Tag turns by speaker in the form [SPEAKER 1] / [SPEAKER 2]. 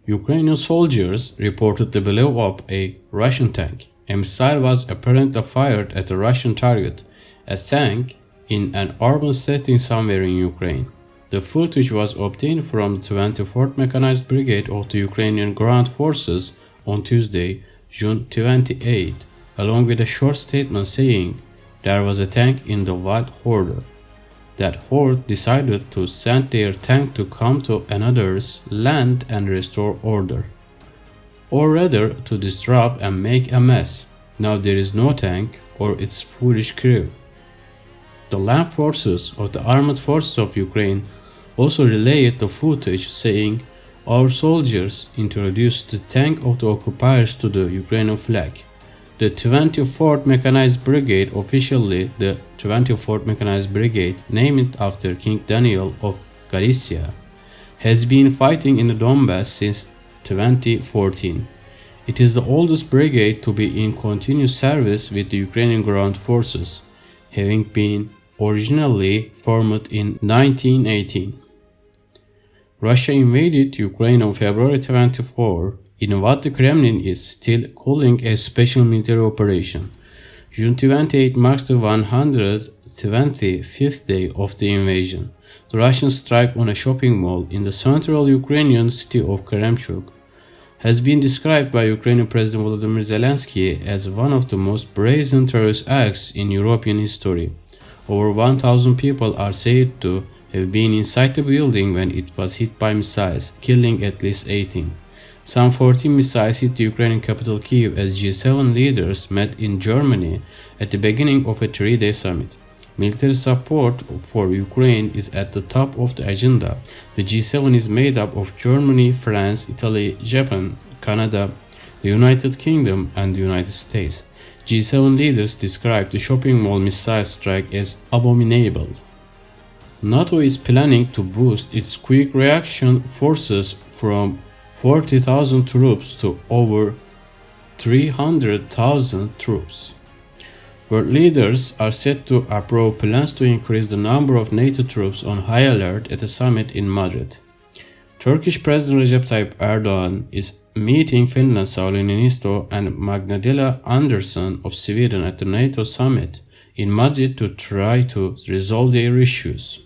[SPEAKER 1] Ukrainian soldiers reportedly blew up a Russian tank. A missile was apparently fired at a Russian target, a tank, in an urban setting somewhere in Ukraine. The footage was obtained from the 24th Mechanized Brigade of the Ukrainian Ground Forces on Tuesday, June 28, along with a short statement saying there was a tank in the wild horde. That horde decided to send their tank to come to another's land and restore order, or rather to disrupt and make a mess. Now there is no tank or its foolish crew. The land forces of the armed forces of Ukraine also relayed the footage saying, "Our soldiers introduced the tank of the occupiers to the Ukrainian flag." The 24th Mechanized Brigade, officially the 24th Mechanized Brigade, named after King Daniel of Galicia, has been fighting in the Donbass since 2014. It is the oldest brigade to be in continuous service with the Ukrainian ground forces, having been originally formed in 1918. Russia invaded Ukraine on February 24 in what the Kremlin is still calling a special military operation. June 28 marks the 125th day of the invasion. The Russian strike on a shopping mall in the central Ukrainian city of Kremchuk has been described by Ukrainian President Volodymyr Zelensky as one of the most brazen terrorist acts in European history. Over 1,000 people are said to have been inside the building when it was hit by missiles, killing at least 18. Some 14 missiles hit the Ukrainian capital Kyiv as G7 leaders met in Germany at the beginning of a 3-day summit. Military support for Ukraine is at the top of the agenda. The G7 is made up of Germany, France, Italy, Japan, Canada, the United Kingdom, and the United States. G7 leaders described the shopping mall missile strike as abominable. NATO is planning to boost its quick reaction forces from 40,000 troops to over 300,000 troops. World leaders are set to approve plans to increase the number of NATO troops on high alert at a summit in Madrid. Turkish President Recep Tayyip Erdogan is meeting Finland's Sauli Niinisto and Magdalena Andersson of Sweden at the NATO summit in Madrid to try to resolve their issues.